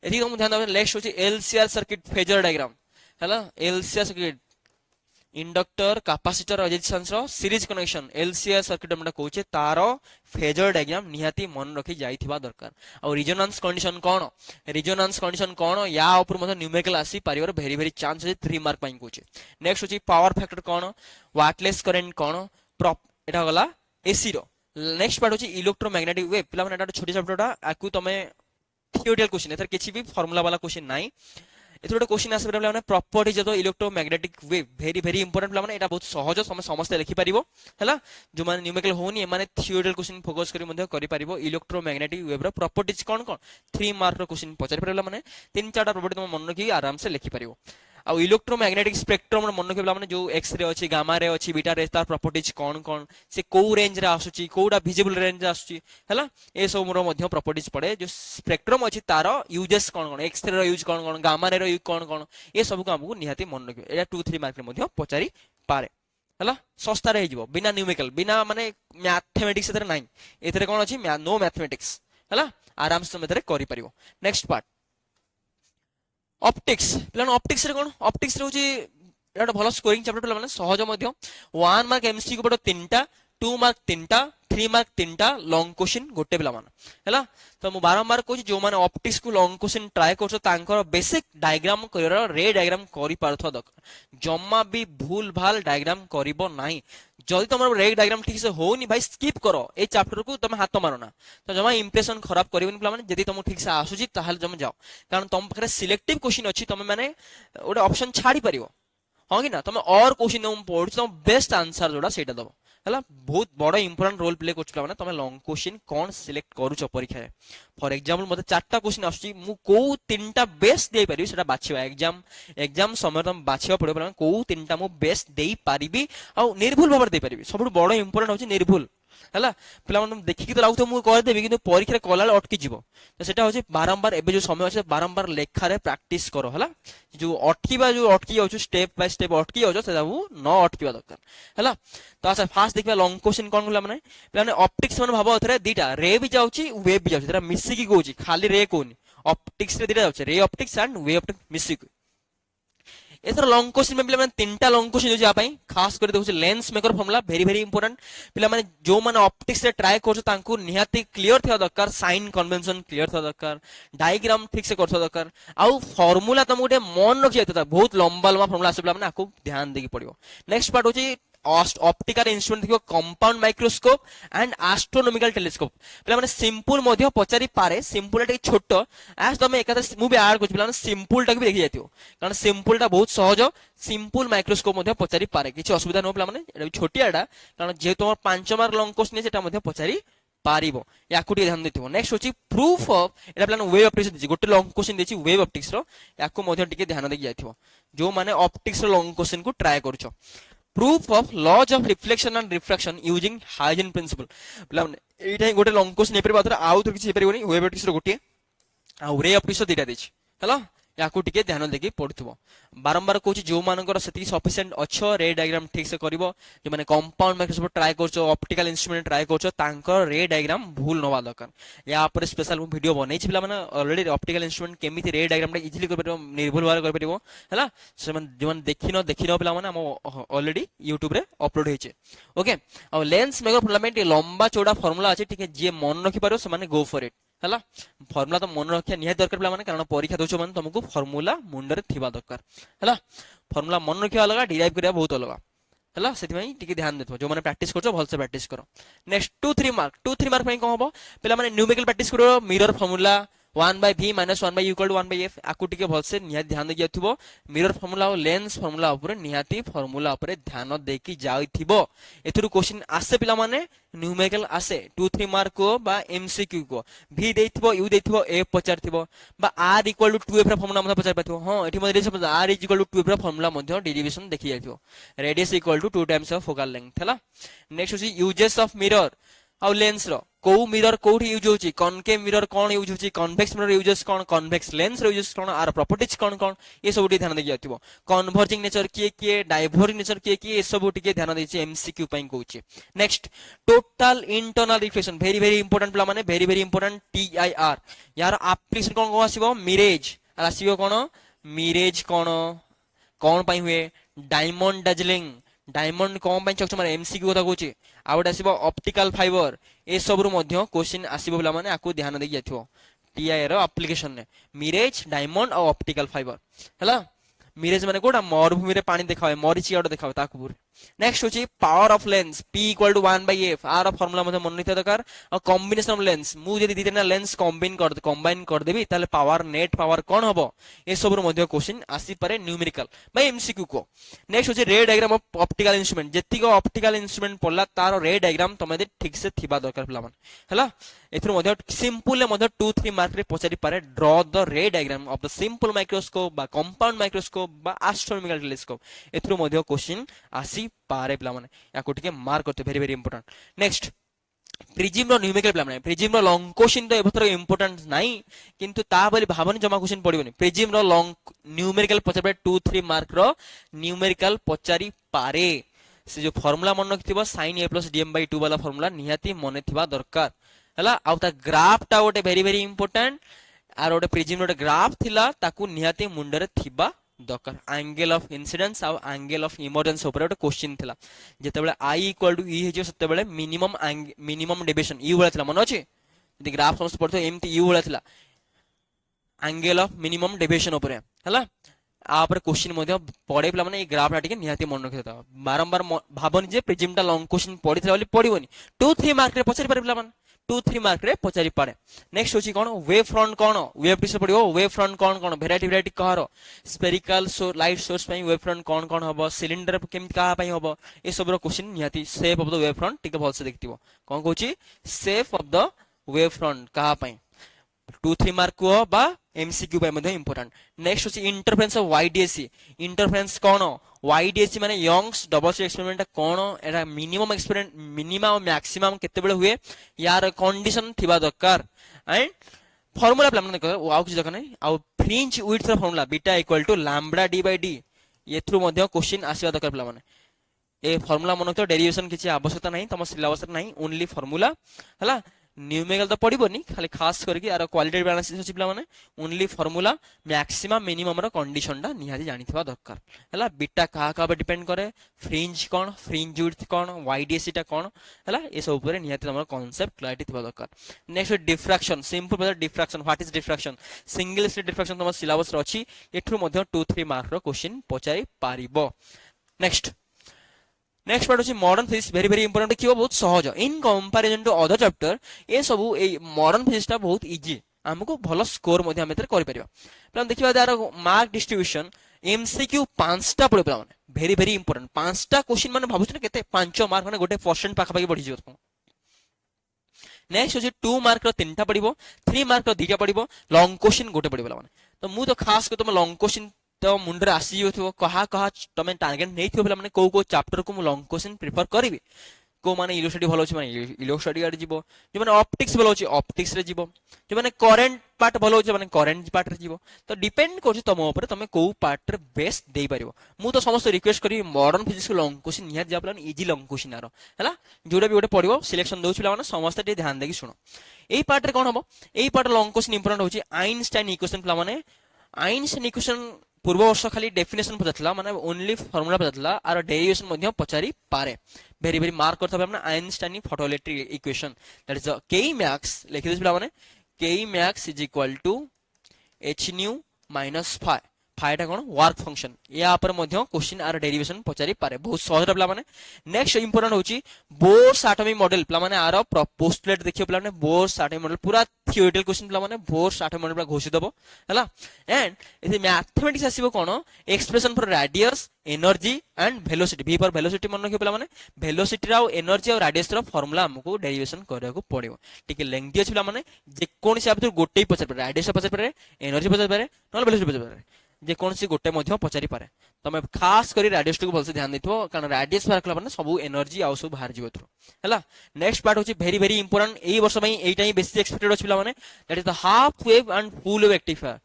एथि तुम ध्यान देबो नेक्स्ट होची एलसीआर सर्किट फेजर डायग्राम हला LCR circuit inductor capacitor resistance रो सीरीज कनेक्शन एलसीआर सर्किट हमटा कहूचे तारो फेजर डायग्राम निहाती मन रखी जाइथिबा दरकार और रिजोनेंस कंडीशन कोन या ऊपर मध्ये न्यूमेरिकल आसी पारिवर वेरी वेरी चांस है 3 मार्क पई कहूचे नेक्स्ट होची पावर फैक्टर कोन वाटलेस करंट कोन एटा गला एसी रो नेक्स्ट पार्ट होची इलेक्ट्रोमैग्नेटिक वेव पिला माने एटा छोटी चैप्टरटा आकु तमे थियोरिटिकल क्वेश्चन एथर किछि भी फार्मूला वाला क्वेश्चन नाही एथर गोटे क्वेश्चन आसे माने properties of the electromagnetic wave very very important माने एटा बहुत सहज समस्त लिखि परिबो हला जो माने न्यूमेरिकल होनी माने थियोरिटिकल क्वेश्चन फोकस करी मध्ये करि परिबो इलेक्ट्रोमैग्नेटिक वेव रो प्रॉपर्टीज कोन कोन 3 मार्क रो क्वेश्चन पचारि परला माने 3 4टा प्रॉपर्टी तुम मन रखि आराम से लिखि परिबो आ इलेक्ट्रोमैग्नेटिक स्पेक्ट्रम मन रखिबला माने जो एक्स रे अछि गामा रे अछि बीटा रे तार प्रॉपर्टीज कोन कोन से को रेंज रे आसुची कोडा विजिबल रेंज रे आसुची हला ए सब मोर मध्ये प्रॉपर्टीज पड़े जो स्पेक्ट्रम अछि तार यूजेस कोन कोन एक्स रे रो यूज कोन कोन गामा रे रो यूज कोन कोन ए सब को हमकु निहाती मन रखिबो एटा 2 3 मार्क रे मध्ये पचारि पारे हला सस्ता रे हिजबो बिना न्यूमेरिकल बिना माने मैथमेटिक्स एतरे नाही एतरे कोन अछि नो मैथमेटिक्स हला आराम से मेतरे करि परिबो नेक्स्ट पार्ट ऑप्टिक्स प्लान ऑप्टिक्स रे कोन ऑप्टिक्स रे होची एटा भलो स्कोरिंग चैप्टर प्ला माने सहज मध्ये 1 मार्क एमसीक्यू पडो 3टा 2 मार्क 3टा 3 मार्क 3टा लॉन्ग क्वेश्चन गोटे पिला मान हैला तो मु बारंबार कहू जो माने ऑप्टिक्स को लॉन्ग क्वेश्चन ट्राई करछो तांकर बेसिक डायग्राम करियर रे डायग्राम करि पारथो दक जम्मा भी भूल भाल डायग्राम करिवो नाही जदी तुमर रे डायग्राम ठीक से होनी भाई स्किप करो ए चैप्टर को तुम हाथ मारो ना तो जमा इंप्रेशन खराब करिवनी पिला माने जदी तुम ठीक से आसुची ताहाल जम जाओ कारण तुम पाखरे सिलेक्टिव क्वेश्चन अछि तुम माने ओडे ऑप्शन छाडी परिवो हां कि ना तुम और क्वेश्चन तुम पढछ तुम बेस्ट आंसर जोडा सेटा दबो हला बहुत बड़ा इंपोर्टेंट रोल प्ले करछ माने तुम लॉन्ग क्वेश्चन कोन सिलेक्ट करूछ परीक्षा रे फॉर एग्जांपल मते चारटा क्वेश्चन आछी मु को तीनटा बेस्ट देई परिबी सेटा बाछिबा एग्जाम समय तुम बाछिबा पड़े माने को तीनटा मु बेस्ट देई परिबी आ निर्भुल भाबर देई परिबी सब बड़ा इंपोर्टेंट होची निर्भुल हला पिला मन देखि कि तो लागतो मु कर देबी किंतु परीक्षा रे कलाल अटकी जिवो तो सेटा होची बारंबार एबे जो समय আছে बारंबार लेखा रे प्रैक्टिस करो हला जो अटकी जाउछु स्टेप बाय स्टेप अटकी जाउछु सेटा न अटकीबा दरकार हला तो अच्छा फास्ट देखबा लॉन्ग क्वेश्चन कोन होला माने पिला ऑप्टिक्स मन भाबो अथरे दीटा रे भी जाउची वेव भी जाउची तेरा मिसी की कहूची खाली रे कोनी ऑप्टिक्स रे दीटा जाउची ray optics and wave optics मिसी की एथर लॉन्ग क्वेश्चन में पिला माने तीनटा लॉन्ग क्वेश्चन जो जापाई खास कर देखो lens maker formula very very important पिला माने जो माने ऑप्टिक्स रे ट्राई करछो तांको निहाती क्लियर थिया दरकार साइन कन्वेंशन क्लियर थिया दरकार डायग्राम ठीक से करथो दरकार आउ फार्मूला तुम गोटे मन रखि जाता बहुत लंबा लंबा फार्मूला आसे पिला माने आको ध्यान देकी पड़ियो नेक्स्ट पार्ट होची ऑप्टिकल इंस्ट्रूमेंट देखिबो compound microscope and astronomical telescope पिला माने सिंपल मध्य पचारि पारे सिंपल टा छोट आज तुम एकादे मु भी ऐड करछि पिला माने सिंपल टा भी देखि जातियो कारण सिंपल टा बहुत सहज सिंपल माइक्रोस्कोप मध्य पचारि पारे किछि असुविधा न पिला माने एटा छोटियाडा कारण जे तुम 5 मार्क लॉन्ग क्वेश्चन सेटा मध्य पचारि पारिबो याकु टी ध्यान देथिबो नेक्स्ट होची प्रूफ ऑफ एटा प्लान वेव ऑप्टिक्स दिछि गोटे लॉन्ग क्वेश्चन दिछि वेव ऑप्टिक्स रो याकु मध्य टिके ध्यान देकि जाथिबो जो माने ऑप्टिक्स रो लॉन्ग क्वेश्चन को ट्राई करछो proof of laws of reflection and refraction using Huygens principle प्लान एटा गोटे लॉन्ग क्वेश्चन हेपर बातर आउ तो किछि हेपरिबोनी वेव ऑप्टिक्स रो गोटे आ रे ऑप्टिक्स रो दिटा दिछि हला याकु टिके ध्यान देकि पढुथबो बारंबार कहूची जो मानकर सेति सफिशिएंट अच्छो रे डायग्राम ठीक से करिवो जे माने कंपाउंड माइक्रोस्कोप ट्राई करछो ऑप्टिकल इंस्ट्रूमेंट ट्राई करछो तांकर रे डायग्राम भूल नवा दरकार या पर स्पेशल वीडियो बनै छी पिला माने ऑलरेडी ऑप्टिकल इंस्ट्रूमेंट केमिति रे डायग्राम टा इजीली कर परिबो निर्भुल भार कर परिबो हला से मन जे मन देखिनो पिला माने हम ऑलरेडी YouTube रे अपलोड हेचे ओके आ लेंस मेगर फिलामेंट लंबा चौड़ा फार्मूला अछि ठीक है जे मन रखि पारो से माने गो फॉर इट हला फार्मूला तो मन रखिया निहाय दरकार पिला माने कारण परीक्षा दोछ माने तुमको फार्मूला मुंडरे थिबा दरकार हला फार्मूला मन रखिया अलग डिराइव करिया बहुत अलग हला सेति भाई टिके ध्यान देथो जो माने प्रैक्टिस करछो भल से प्रैक्टिस करो नेक्स्ट 2 3 मार्क पई को हबो पिला माने न्यूमेरिकल प्रैक्टिस करो mirror formula 1/v - 1/u = 1/f आकु टिके भल से निहाय ध्यान देकी जाथिबो मिरर फार्मूला और लेंस फार्मूला ऊपर निहाती फार्मूला ऊपर ध्यान देकी जाइथिबो एथुरु क्वेश्चन आसे पिला माने न्यूमेरिकल आसे 2 3 मार्क को बा एमसीक्यू को v देथिबो u देथिबो f पचारथिबो बा r = 2f रा फार्मूला मध्ये पचार पाथिबो हां एठी मध्ये समझ r = 2f रा फार्मूला मध्ये डेरिवेशन देखि जाथिबो radius = 2 times of focal length हला नेक्स्ट होची यूजेस ऑफ मिरर आ लेंस रो को मिरर कोठी यूज होची कॉनकेव मिरर कोन यूज होची कन्वेक्स मिरर यूजेस कोन कन्वेक्स लेंस रो यूजेस कोन आर प्रॉपर्टीज कोन कोन ये सब टी ध्यान दे जातिबो कन्वर्जिंग नेचर के डाइवर्जिंग नेचर के ये सब टी ध्यान देछि एमसीक्यू पई कहूची next total internal reflection very very important प्ला माने वेरी वेरी इंपोर्टेंट टीआईआर यार एप्लीकेशन कोन को आसीबो मिरेज आसीबो कोन मिरेज कोन पई हुए डायमंड डार्जिलिंग डायमंड कौन पई चक्ष माने एमसीक्यू কথা कहूची आउट आसीबो ऑप्टिकल फाइबर ए सब रु मध्य क्वेश्चन आसीबो बला माने आकु ध्यान देई जाथिबो टीआई रो एप्लीकेशन ने मिरेज डायमंड और ऑप्टिकल फाइबर हला मिरेज माने कोडा मरुभूमि रे पानी देखावे मरीची आड देखावे ताकु पूरे नेक्स्ट होची power of lens p = 1/f आर फार्मूला मध्ये मन निते दरकार और कॉम्बिनेशन ऑफ लेंस मु जदी दितेना लेंस कंबाइन कर देबी ताले पावर नेट पावर कोन हबो ए सब रु मध्ये क्वेश्चन आसी पारे न्यूमेरिकल बाय एमसीक्यू को नेक्स्ट होची रे डायग्राम ऑफ ऑप्टिकल इंस्ट्रूमेंट जेति को ऑप्टिकल इंस्ट्रूमेंट पडला तार रे डायग्राम तमे ठीक से थिबा दरकार पिला मन हला एथुर मध्ये सिंपल ले मध्ये 2 3 मार्क रे पचारि पारे ड्रॉ द रे diagram of the simple microscope बा कंपाउंड माइक्रोस्कोप बा एस्ट्रोनॉमिकल टेलीस्कोप एथुर मध्ये क्वेश्चन आसी पारे पिला माने याको टिके मार्क करते very very important next prism रो न्यूमेरिकल पिला माने प्रिज्म रो लॉन्ग क्वेश्चन तो एबथर इंपोर्टेंट नाही किंतु ता बोली भाबनी जमा क्वेश्चन पडिबनी प्रिज्म रो लॉन्ग न्यूमेरिकल पचारे 2 3 मार्क रो न्यूमेरिकल पचारि पारे से जो फार्मूला मन रखिथिबो sin a + dm/2 वाला फार्मूला निहाती मने थिबा दरकार हला आउ ता ग्राफ ता ओटे वेरी वेरी इंपोर्टेंट आर ओटे प्रिज्म रो ग्राफ थिला ताकू निहाती मुंडरे थिबा दरकार एंगल ऑफ इंसिडेंस आ एंगल ऑफ इमर्जेंस ऊपर ओटे क्वेश्चन थिला जेते बेले i = e हेजो सते बेले मिनिमम डेविएशन e वाला थिला मन अछि यदि ग्राफ समस्त पड़तो एमती e वाला थिला एंगल ऑफ मिनिमम डेविएशन ऊपर हला आ पर क्वेश्चन मध्ये पढे पिला माने ए ग्राफ ला टिके निहाती मन रखिता बारंबार भाबनी जे प्रिज्म टा लॉन्ग क्वेश्चन पढिथला बोली पढिबोनी 2 3 मार्क रे पचारि पारे पिला माने 2 3 मार्क रे पचारि पारे नेक्स्ट होची कोन वेव फ्रंट कोन वेव पिस पडियो वेव फ्रंट कोन वेराइटी कहारो स्फेरिकल लाइट सोर्स पई वेव फ्रंट कोन हबो सिलिंडर केम का पई हबो ए सब रो क्वेश्चन निहाती shape of the wave front टिके भल से देखतिबो कोन कहूची shape of the wave front का पई 2 3 मार्क को बा एमसीक्यू पई मध्ये इंपोर्टेंट नेक्स्ट होची interference of YDSC interference cone YDSC माने यंग्स डबल स्लिट एक्सपेरिमेंट कोन एरा मिनिमम एक्सपेरिमेंट मिनिमम और मैक्सिमम केते बेले हुए यार कंडीशन थिबा दरकार एंड फार्मूला प्लान ने कर आउ किछ दरकार नै आउ फ्रिंज विड्थ रो फार्मूला बीटा = λ/d/d ये थ्रू मध्ये क्वेश्चन आसीबा दरकार प्ला माने ए फार्मूला मन तो डेरिवेशन किछि आवश्यकता नै तम सिलेबस नै ओनली फार्मूला हला न्यूमेरिकल तो पडिबोनी खाली खास करके आरो क्वालिटेटिव एनालिसिस अछि पिला माने ओनली फार्मूला मैक्सिमम मिनिमम रो कंडीशन टा निहाती जानिथिबा दरकार हला बीटा का डिपेंड करे फ्रिंज कोन फ्रिंज विड्थ कोन वाईडीएससी टा कोन हला ए सब ऊपर निहाती हमर कांसेप्ट क्लैरिटी थिबा दरकार नेक्स्ट डिफ्रैक्शन सिंपल बता diffraction what is diffraction single slit diffraction तम सिलेबस रो अछि एठु मध्ये 2 3 मार्क रो क्वेश्चन पचाई पारिबो नेक्स्ट नेक्स्ट पार्ट अछि modern physics very very important देखियो बहुत सहज in comparison to other chapter ए सब ए मॉडर्न फिजिक्स टा बहुत इजी हमको भलो स्कोर मध्ये हम एतर करि परिबा प्लान देखिबा तार मार्क डिस्ट्रीब्यूशन एमसीक्यू 5टा पड़े प्लान वेरी वेरी इंपोर्टेंट 5टा क्वेश्चन माने भाबुछ केते 5 मार्क माने गोटे परसेंट पाखा पाखी बढ़ी जियो नेक्स्ट अछि 2 मार्क रो 3टा पड़िबो 3 मार्क रो 2टा पड़िबो लॉन्ग क्वेश्चन गोटे पड़िबो माने तो मु तो खास को तुम लॉन्ग क्वेश्चन तो मुंडरे आसी जो कहा कहा तुम टार्गेट नहीं थो माने को चैप्टर को मु लॉन्ग क्वेश्चन प्रिफर करिवि को माने इलोस्ट्रेटिव भलो अछि माने इलोस्ट्रेटिव आड जीवो जे माने ऑप्टिक्स भलो अछि ऑप्टिक्स रे जीवो जे माने करंट पार्ट भलो अछि माने करंट पार्ट रे जीवो तो डिपेंड करछि तम ऊपर तमे को पार्ट रे बेस्ट देई परिबो मु तो समस्त रिक्वेस्ट करी मॉडर्न फिजिक्स लॉन्ग क्वेश्चन निया जा प्लान इजी लॉन्ग क्वेश्चन आरो हला जोडा भी गोटे पडिबो सिलेक्शन दोछ पिला माने समस्त टे ध्यान देकी सुनो एई पार्ट रे कोन हबो एई पार्ट लॉन्ग क्वेश्चन इंपोर्टेंट होछि आइंस्टाइन इक्वेशन पिला माने आइंस्टाइन इक्वेशन पूर्व वर्ष खाली डेफिनेशन पचारला माने ओनली फार्मूला पचारला आर डेरिवेशन मध्ये पचारी पारे वेरी वेरी मार्क करथबे हमने Einstein photoelectric equation that is K max लिखि दिस पिला माने K max is equal to h nu minus phi फाइटा कोन वर्क फंक्शन या पर मध्ये क्वेश्चन आर डेरिवेशन पचारी पारे बहुत सहज पिला माने नेक्स्ट इंपोर्टेंट होची बोर्स एटॉमिक मॉडल पिला माने आरो पोस्टुलेट देखियो पिला माने बोर्स एटॉमिक मॉडल पूरा थियोरेटिकल क्वेश्चन पिला माने बोर्स एटॉमिक मॉडल पूरा घोषित दबो हला एंड इथे मैथमेटिक्स आसीबो कोन expression for radius energy and velocity v for velocity मन रखियो पिला माने वेलोसिटी रा एनर्जी और रेडियस रा फार्मूला हमको डेरिवेशन करया को पड़िबो ठीक है लेंथी अछि पिला माने जे कोन से आप गोटे ही पचार पारे रेडियस पचार पारे एनर्जी पचार पारे नॉन वेलोसिटी पचार पारे जे कौन सी गोटे मध्य पचारि पारे तमे खास करी रेडियस को भलसे ध्यान देथो कारण रेडियस बाहर कला माने सब एनर्जी आउ सब बाहर जीवो थ्रो हला नेक्स्ट पार्ट होची वेरी वेरी इंपोर्टेंट एई वर्ष में एटा ही बेसी एक्सपेक्टेड अछि पिला माने that is the half wave and full wave rectifier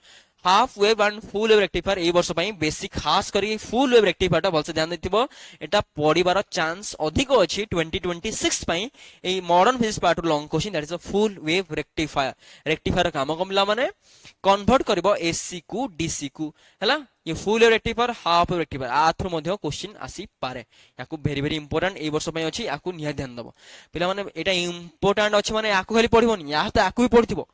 half wave and full wave rectifier एई वर्ष में बेसी खास करी फुल वेव रेक्टिफायर टा भलसे ध्यान देथिबो एटा पडिबार चांस अधिक अछि 2026 पई एई modern physics part long question that is a full wave rectifier काम कमला माने कन्वर्ट करबो एसी को डीसी को हला ये full wave rectifier half wave rectifier आथ्रो मध्ये क्वेश्चन आसी पारे याकू वेरी वेरी इंपोर्टेंट ए वर्ष पई अछि याकू निया ध्यान दबो पिला माने एटा इंपोर्टेंट अछि माने याकू खाली पढिबोनी या त याकू भी पढिथिबो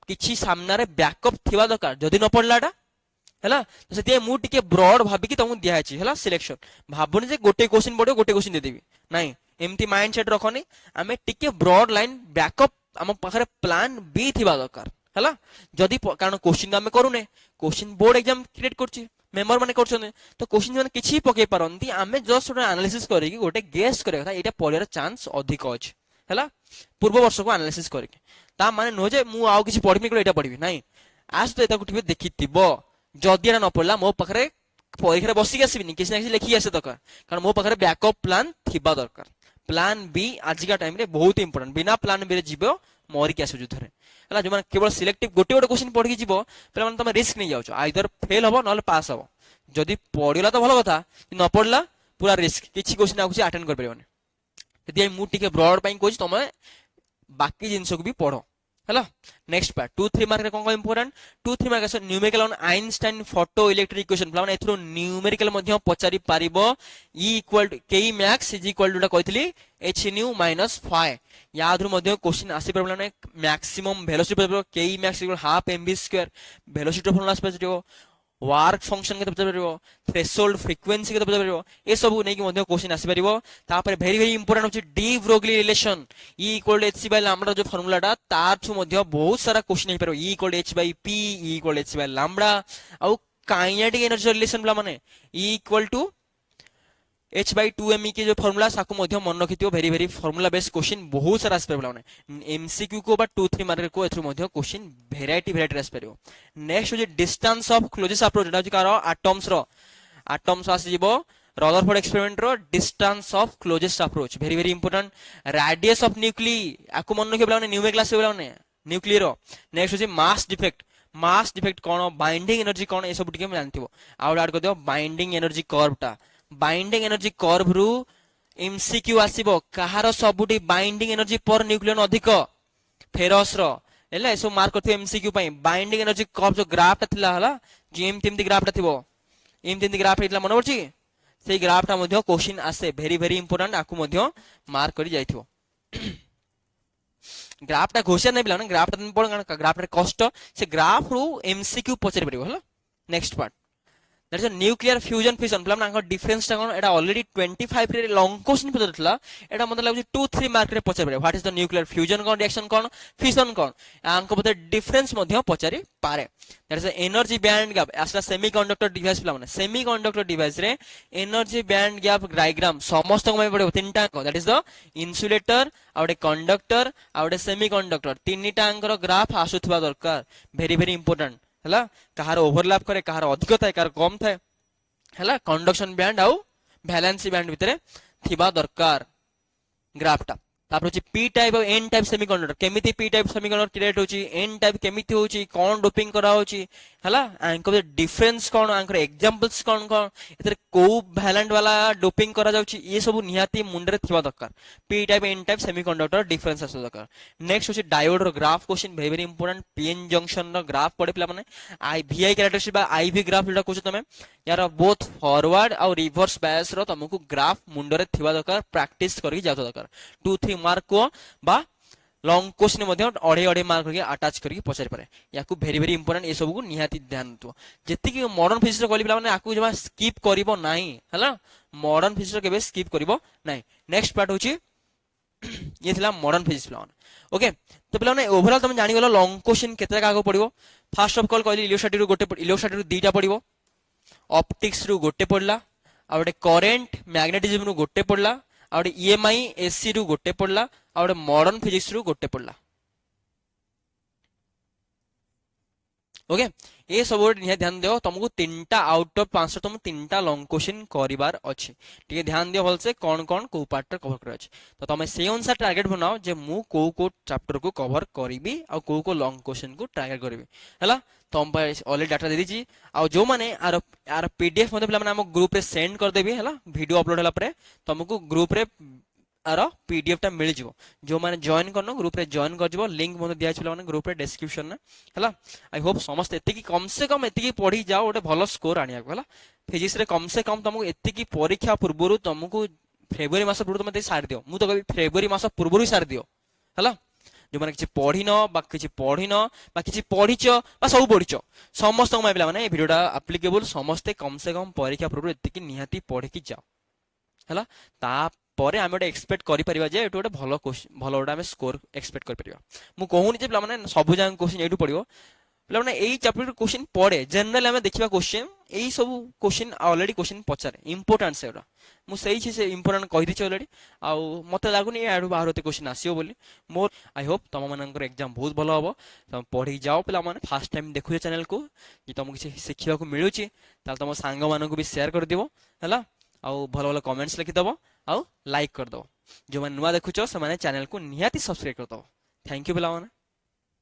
किछि सामना रे बैकअप थिबा दरकार जदी न पढलाटा हला तो सेते मु टिके ब्रॉड भाबी कि तुमु दिया अछि हला सिलेक्शन भाबोनी जे गोटे क्वेश्चन पढो गोटे क्वेश्चन दे देबी नाही एम्ति माइंडसेट रखोनी हमें टिके ब्रॉड लाइन बैकअप हम पाखरे प्लान बी थिबा दरकार हला जदी कारण क्वेश्चन हम करूने क्वेश्चन बोर्ड एग्जाम क्रिएट करछि मेंबर माने करछने तो क्वेश्चन माने किछि पके परंती हमें जस्ट एनालिसिस करी कि गोटे गेस करे था एटा पढियार चांस अधिक अछि हला पूर्व वर्ष को एनालिसिस करी ता माने न जे मु आउ किछि पढिमी को एटा पढिबी नाही आज तो एता कुठिबे देखितिबो जदी एटा न पढला मो पाखरे परीक्षा बसी आसीबिनी किछि ना किछि लेखि आसे दरकार कारण मो पाखरे बैकअप प्लान थिबा दरकार प्लान बी आजिका टाइम रे बहुत इंपोर्टेंट बिना प्लान बी रे जीवो मरि के आसु जुथरे हला जो माने केवल सिलेक्टिव गोटे गोटे क्वेश्चन पढि के जीवो पले माने तमे रिस्क नै जाउछो आइदर फेल हबो नले पास हबो जदी पढिला तो भलो कथा न पढला पूरा रिस्क किछि क्वेश्चन आउछि अटेंड कर परबोनी यदि मु टिके ब्रॉड पई कोच तमे बाकी जिंस को भी पढो हला नेक्स्ट पार्ट 2-3 मार्क रे कोन इंपोर्टेंट 2-3 मार्क से numerical on Einstein photo electric equation प्लान एथरो न्यूमेरिकल मध्ये पचारि पारिबो E equal to K max is equal to टा कहथली h न्यू माइनस फाइ यादरु मध्ये क्वेश्चन आसी परबला ने मैक्सिमम वेलोसिटी परबो K max equal half mv square velocity formula specific work function K पचार परबो थ्रेशोल्ड फ्रीक्वेंसी के पचार परबो ए सब नै कि मध्ये क्वेश्चन आसी परबो तापर वेरी वेरी इंपोर्टेंट होची de Broglie relation E equal to h by lambda जो फार्मूला टा तारछु मध्ये बहुत सारा क्वेश्चन हे परबो E equal to h by p E equal to h by lambda आ काइनेटिक एनर्जी रिलेशन बला माने E equal to h by 2me के जो फार्मूला साको मध्ये मन रखितियो very very formula based question बहुत सारा आसपे बला माने एमसीक्यू को बा 2-3 मार्क को एथु मध्ये क्वेश्चन वेराइटी आसपेरियो नेक्स्ट हो जे डिस्टेंस ऑफ क्लोजेस्ट अप्रोच एटा कार एटम्स आसी जीवो रदरफोर्ड एक्सपेरिमेंट रो distance of closest approach very very important radius of nuclei आको मन रखियो बला माने न्यूमे क्लास बला माने न्यूक्लियर रो नेक्स्ट हो जे मास डिफेक्ट कोन बाइंडिंग एनर्जी कोन ए सब टिके जानथिबो आउट ऐड कर दियो बाइंडिंग एनर्जी कर्व टा बाइंडिंग एनर्जी कर्व रु एमसीक्यू आसीबो कहारो सबुटी बाइंडिंग एनर्जी पर न्यूक्लियन अधिक फेरस रो एला एसो मार्क करथि एमसीक्यू पई बाइंडिंग एनर्जी कर्व जो ग्राफ ता थिला हला जेम तेमती ग्राफ ता थिबो एम तेमती ग्राफ हेतला मन पड़छि सेई ग्राफ ता मध्ये क्वेश्चन आसे वेरी वेरी इंपोर्टेंट आकु मध्ये मार्क करि जाइथिबो ग्राफ ता घोषिया नै बिला ना ग्राफ ता पड़ ग्राफ रे कष्ट से ग्राफ रु एमसीक्यू पचरि परिबो हला next part that is nuclear fusion fission plan ना डिफरेंस टा कोन एटा ऑलरेडी 25 रे लॉन्ग क्वेश्चन पचरथला एटा मतलब लागु 2-3 मार्क रे पचर पारे what is the nuclear fusion कोन रिएक्शन कोन फिशन कोन आंको बते डिफरेंस मध्ये पचारि पारे that is energy band gap असला semiconductor device plan semiconductor device रे एनर्जी बैंड गैप डायग्राम समस्त को पड़े तीनटा दैट इज द इन्सुलेटर आउटे कंडक्टर आउटे सेमीकंडक्टर तीनटा अंकर ग्राफ आसुथबा दरकार वेरी वेरी इंपोर्टेंट हला कहार ओवरलैप करे कहार अधिक थाए कहार कम थाए हला कंडक्शन बैंड आउ वैलेंसी बैंड भितरे थिबा दरकार ग्राफटा तापर होची पी टाइप और एन टाइप सेमीकंडक्टर केमिति पी टाइप सेमीकंडक्टर क्रिएट होची एन टाइप केमिति होची कोन डोपिंग करा होची हला आंको डिफरेंस कोन आंकर एग्जांपल्स कोन कोन एतरे को वैलेंट वाला डोपिंग करा जाउची ये सब निहाती मुंडरे थिबा दरकार P type N type semiconductor difference आसो दरकार नेक्स्ट होची डायोड रो graph question very very important PN junction रो ग्राफ पड़े पिला माने आई वीआई कैरेक्टरिस्टिक बा आईवी ग्राफ एटा कोछ तमे यार बोथ फॉरवर्ड और रिवर्स बायस रो तुमको ग्राफ मुंडरे थिबा दरकार प्रैक्टिस करी जातो दरकार 2-3 मार्क को बा लॉन्ग क्वेश्चन मध्ये अढ़े अढ़े मार्क के अटैच करके पचारि पारे याकू वेरी वेरी इंपोर्टेंट ए सब को निहाती ध्यान दो जति कि मॉडर्न फिजिक्स रो कहली माने आकू जमा स्किप करिवो नाही हला मॉडर्न फिजिक्स रो केबे स्किप करिवो नाही नेक्स्ट पार्ट होची ये थिला मॉडर्न फिजिक्स प्लान ओके तो पिला माने ओवरऑल तुम जानि गेलो लॉन्ग क्वेश्चन केते कागो पड़िबो फर्स्ट ऑफ ऑल कहली इलेक्ट्रिसिटी रो गोटे इलेक्ट्रिसिटी रो दीटा पड़िबो ऑप्टिक्स रो गोटे पड़ला आ गोटे करंट मैग्नेटिज्म रो गोटे पड़ला आ गोटे ईएमआई एससी रू गोटे पड़ला आ गोटे मॉडर्न फिजिक्स रू गोटे पड़ला ओके ये सब निहाय ध्यान दियो तुमको 3टा आउट ऑफ 5 तुम 3टा लॉन्ग क्वेश्चन करिवार अछि ठीक है ध्यान दियो भलसे कोन कोन को पार्ट कवर कर अछि तो तुम से अनुसार टारगेट बनाओ जे मु को चैप्टर को कवर करिवि आ को लॉन्ग क्वेश्चन को टारगेट करिवि हला तुम पर ऑलरेडी डाटा दे दीजी आ जो माने आर पीडीएफ मध्ये पिला माने हम ग्रुप रे सेंड कर देबी हला वीडियो अपलोड हला परे तुमको ग्रुप रे आर पीडीएफ टा मिल जिवो जो माने जॉइन करनो ग्रुप रे जॉइन कर जिवो लिंक मध्ये दिया छिला माने ग्रुप रे डिस्क्रिप्शन ने हला आई होप समस्त एति की कम से कम एति की पढ़ी जाओ ओटे भलो स्कोर आनिया हला फिजिक्स रे कम से कम तुमको एति की परीक्षा पूर्वरु तुमको फेब्रुआरी मास पूर्व तुम सार दियो मु तो कभी फेब्रुआरी मास पूर्वरु सार दियो हला जो माने किछि पढ़िन बा किछि पढ़िन बा किछि पढ़िच बा सब पढ़िच समस्त को माइबला माने ए वीडियोटा एप्लीकेबल समस्त कम से कम परीक्षा पूर्व एति की निहाती पढ़ी की जाओ हला ता परे आमे ओटे एक्सपेक्ट करि परिबा जे एटो ओटे भलो क्वेश्चन भलो ओटा आमे स्कोर एक्सपेक्ट करि परिबा मु कहूनी जे पिला माने सब जांग क्वेश्चन एटू पड़िबो पिला माने एई चैप्टर क्वेश्चन पड़े जनरल आमे देखिबा क्वेश्चन एई सब क्वेश्चन ऑलरेडी क्वेश्चन पचारे इंपोर्टेंट से ओटा मु सही छी से इंपोर्टेंट कहि दिछि ऑलरेडी आ मते लागुनी आडू बाहर होते क्वेश्चन आसीओ बोली मोर आई होप तम मानकर एग्जाम बहुत भलो हबो तम पढ़ी जाओ पिला माने फर्स्ट टाइम देखु चैनल को कि तुमको किछि सिखिबा को मिलुची ताल तम सांग मानन को भी शेयर कर दिबो हला आउ भलो भलो कमेंट्स लिखि दबो आउ लाइक कर दो जो माने नुवा देखुचो से माने चैनल को निहाती सब्सक्राइब कर दो थैंक यू पिला माने।